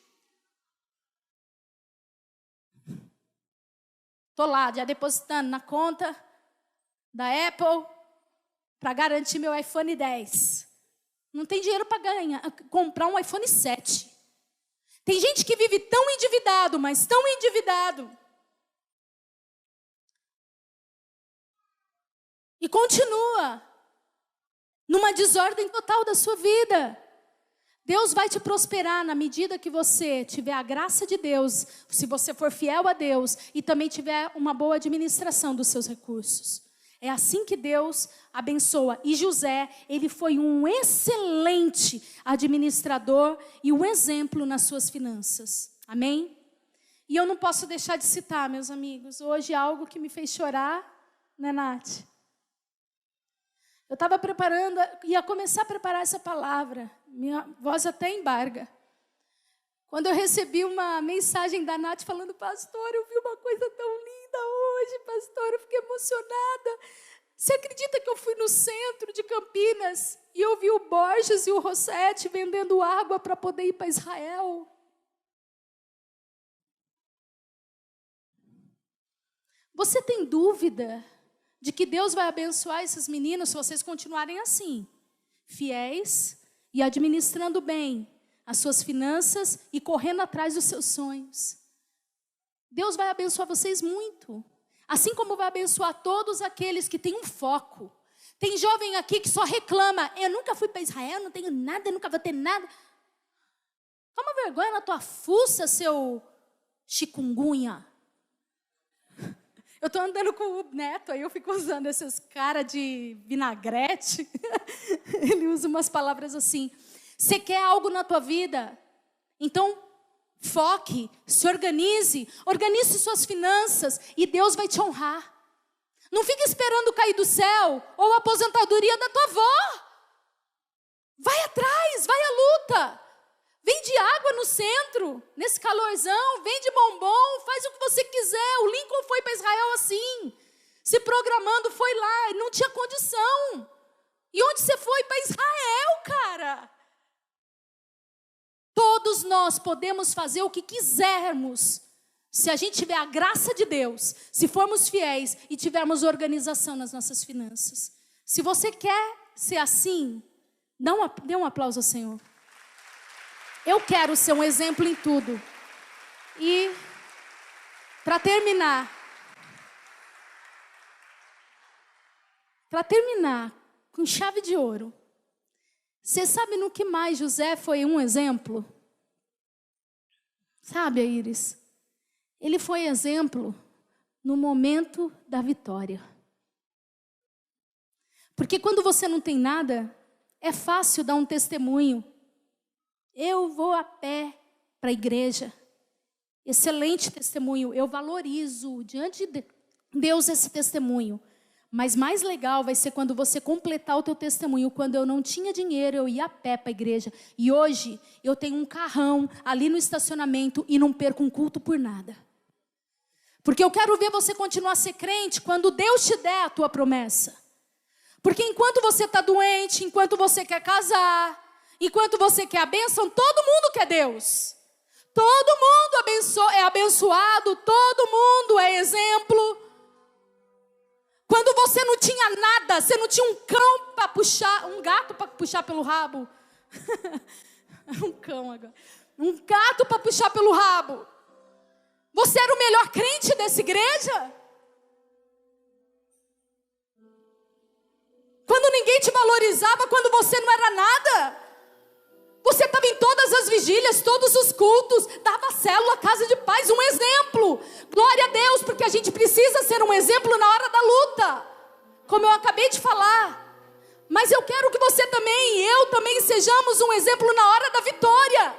Estou lá, já depositando na conta da Apple para garantir meu iPhone 10. Não tem dinheiro para comprar um iPhone 7. Tem gente que vive tão endividado, mas tão endividado. E continua numa desordem total da sua vida. Deus vai te prosperar na medida que você tiver a graça de Deus, se você for fiel a Deus e também tiver uma boa administração dos seus recursos. É assim que Deus abençoa. E José, ele foi um excelente administrador e um exemplo nas suas finanças. Amém? E eu não posso deixar de citar, meus amigos, hoje algo que me fez chorar, né, Nath? Eu estava preparando, ia começar a preparar essa palavra, minha voz até embarga. Quando eu recebi uma mensagem da Nath falando, pastor, eu vi uma coisa tão linda hoje, pastor, eu fiquei emocionada. Você acredita que eu fui no centro de Campinas e eu vi o Borges e o Rossetti vendendo água para poder ir para Israel? Você tem dúvida de que Deus vai abençoar esses meninos se vocês continuarem assim, fiéis e administrando bem as suas finanças e correndo atrás dos seus sonhos? Deus vai abençoar vocês muito, assim como vai abençoar todos aqueles que têm um foco. Tem jovem aqui que só reclama, eu nunca fui para Israel, não tenho nada, eu nunca vou ter nada. Toma vergonha na tua fuça, seu chikungunya. Eu estou andando com o Neto, aí eu fico usando esses caras de vinagrete. Ele usa umas palavras assim. Você quer algo na tua vida? Então, foque, se organize suas finanças e Deus vai te honrar. Não fique esperando cair do céu ou a aposentadoria da tua avó. Vai atrás, vai à luta. Vende água no centro, nesse calorzão, vende bombom, faz o que você quiser. O Lincoln foi para Israel assim, se programando, foi lá, não tinha condição. E onde você foi? Para Israel, cara. Todos nós podemos fazer o que quisermos, se a gente tiver a graça de Deus, se formos fiéis e tivermos organização nas nossas finanças. Se você quer ser assim, dê um aplauso ao Senhor. Eu quero ser um exemplo em tudo. E, para terminar com chave de ouro, você sabe no que mais José foi um exemplo? Sabe, Iris? Ele foi exemplo no momento da vitória. Porque quando você não tem nada, é fácil dar um testemunho. Eu vou a pé para a igreja. Excelente testemunho. Eu valorizo diante de Deus esse testemunho. Mas mais legal vai ser quando você completar o teu testemunho. Quando eu não tinha dinheiro, eu ia a pé para a igreja. E hoje eu tenho um carrão ali no estacionamento e não perco um culto por nada. Porque eu quero ver você continuar a ser crente quando Deus te der a tua promessa. Porque enquanto você está doente, enquanto você quer casar, enquanto você quer a bênção, todo mundo quer Deus. Todo mundo é abençoado, todo mundo é exemplo. Quando você não tinha nada, você não tinha um cão para puxar, um gato para puxar pelo rabo. Um cão agora. Um gato para puxar pelo rabo. Você era o melhor crente dessa igreja? Quando ninguém te valorizava, quando você não era nada? Você estava em todas as vigílias, todos os cultos, dava célula, casa de paz, um exemplo. Glória a Deus, porque a gente precisa ser um exemplo na hora da luta. Como eu acabei de falar. Mas eu quero que você também e eu também sejamos um exemplo na hora da vitória.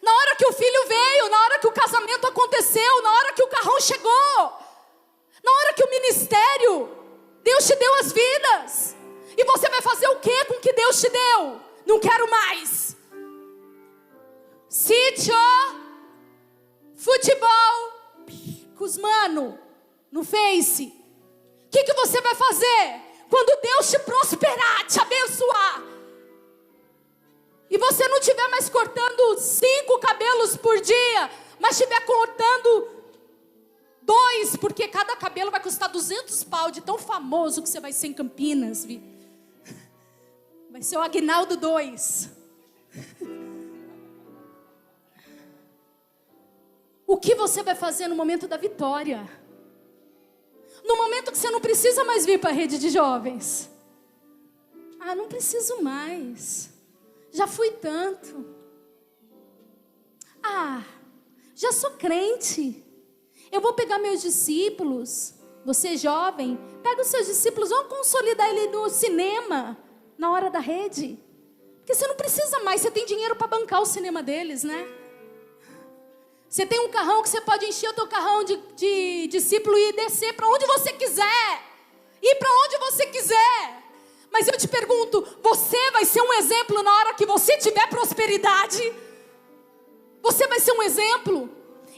Na hora que o filho veio, na hora que o casamento aconteceu, na hora que o carrão chegou, na hora que o ministério, Deus te deu as vidas. E você vai fazer o que com o que Deus te deu? Não quero mais. Sítio, futebol, picos, mano, no Face. O que você vai fazer quando Deus te prosperar, te abençoar? E você não estiver mais cortando 5 cabelos por dia, mas estiver cortando 2, porque cada cabelo vai custar 200 pau, de tão famoso que você vai ser em Campinas, viu? Vai ser o Aguinaldo 2. O que você vai fazer no momento da vitória? No momento que você não precisa mais vir para a rede de jovens. Ah, não preciso mais. Já fui tanto. Ah, já sou crente. Eu vou pegar meus discípulos. Você jovem, pega os seus discípulos, vamos consolidar ele no cinema, na hora da rede. Porque você não precisa mais, você tem dinheiro para bancar o cinema deles, né? Você tem um carrão que você pode encher o teu carrão de discípulo e descer para onde você quiser. Ir para onde você quiser. Mas eu te pergunto, você vai ser um exemplo na hora que você tiver prosperidade? Você vai ser um exemplo?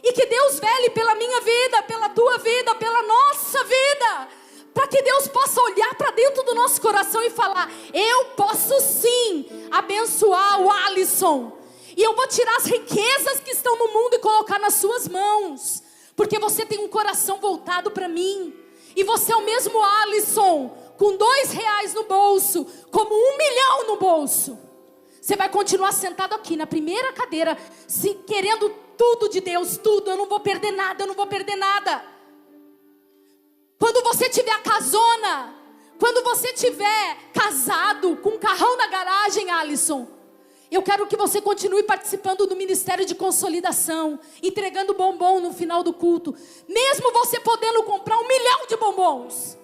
E que Deus vele pela minha vida, pela tua vida, pela nossa vida. Para que Deus possa olhar para dentro do nosso coração e falar: eu posso sim abençoar o Alisson. E eu vou tirar as riquezas que estão no mundo e colocar nas suas mãos. Porque você tem um coração voltado para mim. E você é o mesmo Alisson, com R$2 no bolso, como 1 milhão no bolso. Você vai continuar sentado aqui na primeira cadeira, se querendo tudo de Deus, tudo. Eu não vou perder nada, eu não vou perder nada. Quando você tiver a casona, quando você tiver casado, com um carrão na garagem, Alisson, eu quero que você continue participando do ministério de consolidação, entregando bombom no final do culto, mesmo você podendo comprar 1 milhão de bombons.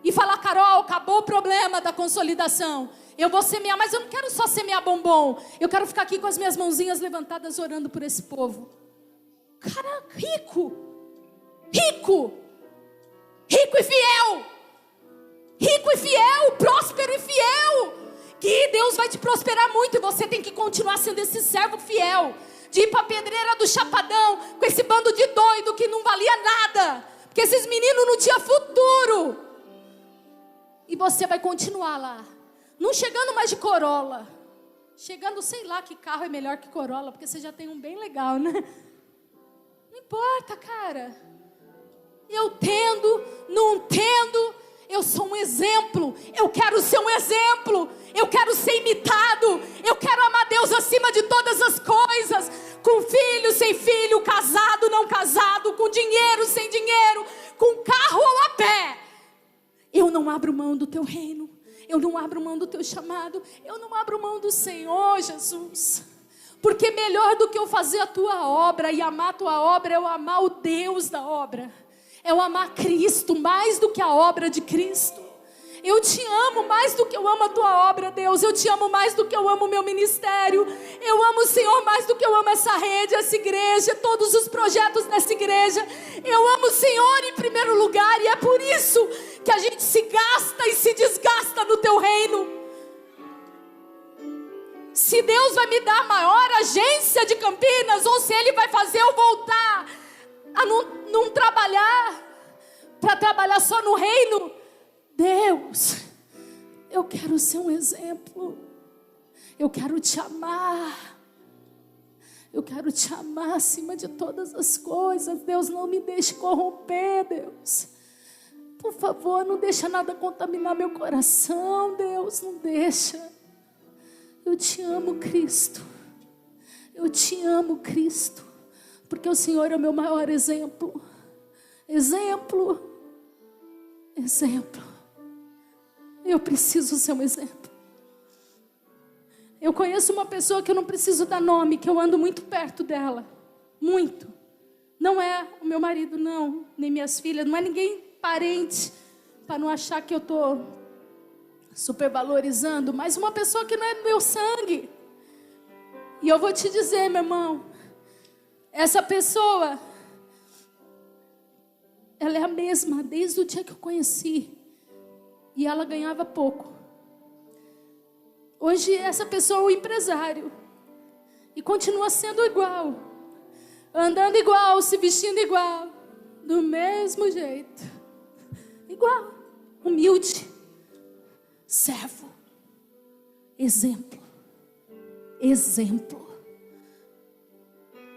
E falar: Carol, acabou o problema da consolidação. Eu vou semear, mas eu não quero só semear bombom. Eu quero ficar aqui com as minhas mãozinhas levantadas orando por esse povo. Cara, rico. Rico. Rico e fiel. Rico e fiel, próspero e fiel. Que Deus vai te prosperar muito e você tem que continuar sendo esse servo fiel. De ir para a pedreira do Chapadão com esse bando de doido que não valia nada. Porque esses meninos não tinham futuro. E você vai continuar lá. Não chegando mais de Corolla. Chegando, sei lá que carro é melhor que Corolla. Porque você já tem um bem legal, né? Não importa, cara. Eu tendo, não tendo, eu sou um exemplo. Eu quero ser um exemplo. Eu quero ser imitado. Eu quero amar Deus acima de todas as coisas. Com filho, sem filho, casado, não casado, com dinheiro, sem dinheiro, com carro ou a pé. Eu não abro mão do teu reino. Eu não abro mão do teu chamado. Eu não abro mão do Senhor, Jesus. Porque melhor do que eu fazer a tua obra e amar a tua obra, é eu amar o Deus da obra. É eu amar Cristo mais do que a obra de Cristo. Eu te amo mais do que eu amo a tua obra, Deus. Eu te amo mais do que eu amo o meu ministério. Eu amo o Senhor mais do que eu amo essa rede, essa igreja, todos os projetos dessa igreja. Eu amo o Senhor em primeiro lugar. E é por isso que a gente se gasta e se desgasta no teu reino. Se Deus vai me dar a maior agência de Campinas, ou se Ele vai fazer eu voltar a não trabalhar, para trabalhar só no reino. Deus, eu quero ser um exemplo. Eu quero te amar. Eu quero te amar acima de todas as coisas. Deus, não me deixe corromper, Deus. Por favor, não deixa nada contaminar meu coração, Deus, não deixa. Eu te amo, Cristo. Eu te amo, Cristo. Porque o Senhor é o meu maior exemplo. Exemplo. Exemplo. Eu preciso ser um exemplo. Eu conheço uma pessoa que eu não preciso dar nome, que eu ando muito perto dela. Muito. Não é o meu marido, não. Nem minhas filhas. Não é ninguém parente. Para não achar que eu estou supervalorizando, mas uma pessoa que não é do meu sangue. E eu vou te dizer, meu irmão, essa pessoa, ela é a mesma desde o dia que eu conheci. E ela ganhava pouco. Hoje essa pessoa é um empresário. E continua sendo igual. Andando igual, se vestindo igual. Do mesmo jeito. Igual. Humilde. Servo. Exemplo. Exemplo.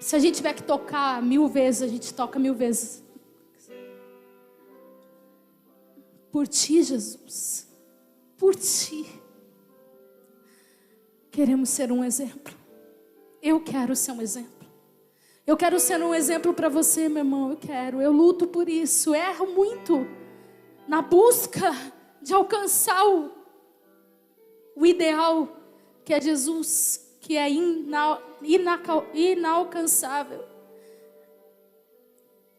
Se a gente tiver que tocar 1000 vezes, a gente toca 1000 vezes. Por ti, Jesus. Por ti. Queremos ser um exemplo. Eu quero ser um exemplo. Eu quero ser um exemplo para você, meu irmão. Eu quero. Eu luto por isso. Erro muito na busca de alcançar o ideal, que é Jesus, que é inalcançável.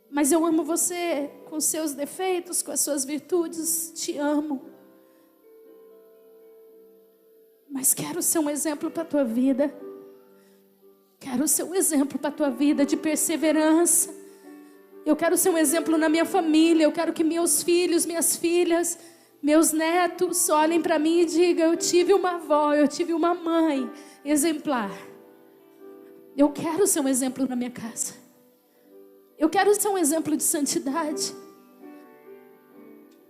Mas eu amo você com seus defeitos, com as suas virtudes. Te amo. Mas quero ser um exemplo para a tua vida. Quero ser um exemplo para a tua vida de perseverança. Eu quero ser um exemplo na minha família. Eu quero que meus filhos, minhas filhas, meus netos olhem para mim e digam: eu tive uma avó, eu tive uma mãe exemplar. Eu quero ser um exemplo na minha casa. Eu quero ser um exemplo de santidade.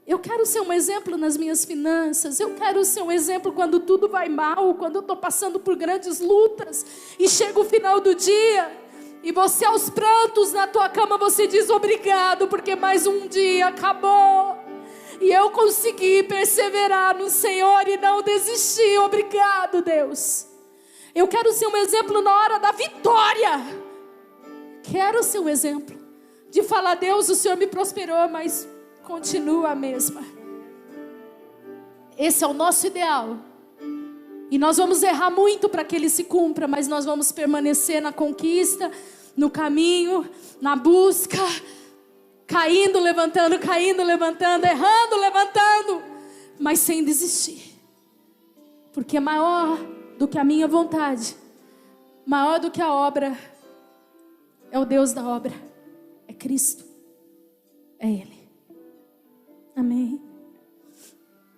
Eu quero ser um exemplo nas minhas finanças. Eu quero ser um exemplo quando tudo vai mal, quando eu estou passando por grandes lutas e chega o final do dia e você aos prantos na tua cama, você diz: obrigado, porque mais um dia acabou e eu consegui perseverar no Senhor e não desistir. Obrigado, Deus. Eu quero ser um exemplo na hora da vitória. Quero ser um exemplo de falar: Deus, o Senhor me prosperou, mas continua a mesma. Esse é o nosso ideal. E nós vamos errar muito para que ele se cumpra, mas nós vamos permanecer na conquista, no caminho, na busca, caindo, levantando, errando, levantando, mas sem desistir. Porque maior do que a minha vontade, maior do que a obra, é o Deus da obra, é Cristo, é Ele. Amém.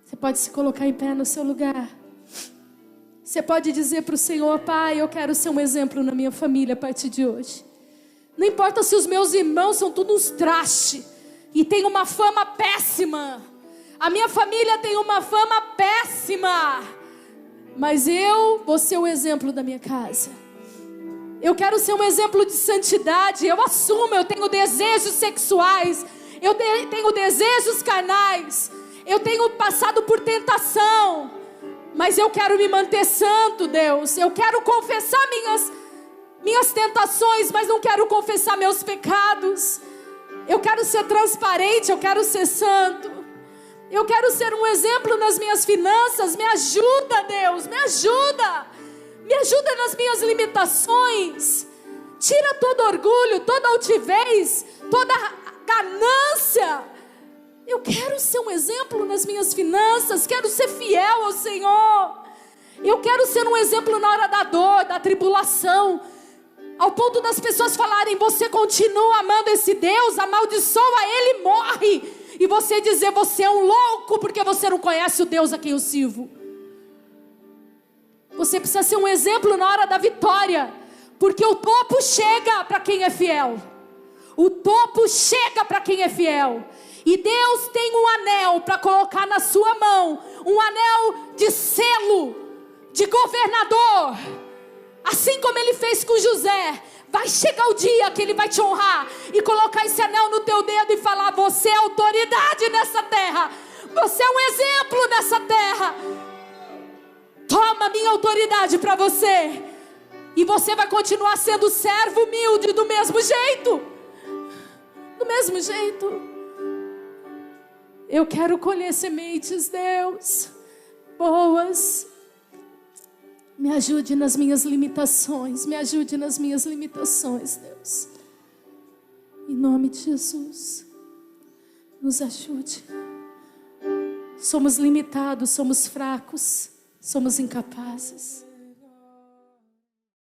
Você pode se colocar em pé no seu lugar. Você pode dizer para o Senhor: Pai, eu quero ser um exemplo na minha família a partir de hoje. Não importa se os meus irmãos são tudo uns traste e tem uma fama péssima. A minha família tem uma fama péssima, mas eu vou ser o exemplo da minha casa. Eu quero ser um exemplo de santidade. Eu assumo, eu tenho desejos sexuais, eu tenho desejos carnais, eu tenho passado por tentação, mas eu quero me manter santo, Deus. Eu quero confessar minhas tentações, mas não quero confessar meus pecados. Eu quero ser transparente, eu quero ser santo. Eu quero ser um exemplo nas minhas finanças. Me ajuda, Deus, me ajuda. Me ajuda nas minhas limitações. Tira todo orgulho, toda altivez, toda ganância. Eu quero ser um exemplo nas minhas finanças. Quero ser fiel ao Senhor. Eu quero ser um exemplo na hora da dor, da tribulação, ao ponto das pessoas falarem: você continua amando esse Deus, amaldiçoa ele, morre. E você dizer: você é um louco, porque você não conhece o Deus a quem eu sirvo. Você precisa ser um exemplo na hora da vitória, porque o topo chega para quem é fiel. O topo chega para quem é fiel. E Deus tem um anel para colocar na sua mão, um anel de selo, de governador. Assim como Ele fez com José, vai chegar o dia que Ele vai te honrar e colocar esse anel no teu dedo e falar: você é autoridade nessa terra, você é um exemplo nessa terra. Toma minha autoridade para você. E você vai continuar sendo servo humilde do mesmo jeito. Do mesmo jeito. Eu quero colher sementes, Deus, boas. Me ajude nas minhas limitações. Me ajude nas minhas limitações, Deus. Em nome de Jesus. Nos ajude. somos limitados, somos fracos, somos incapazes.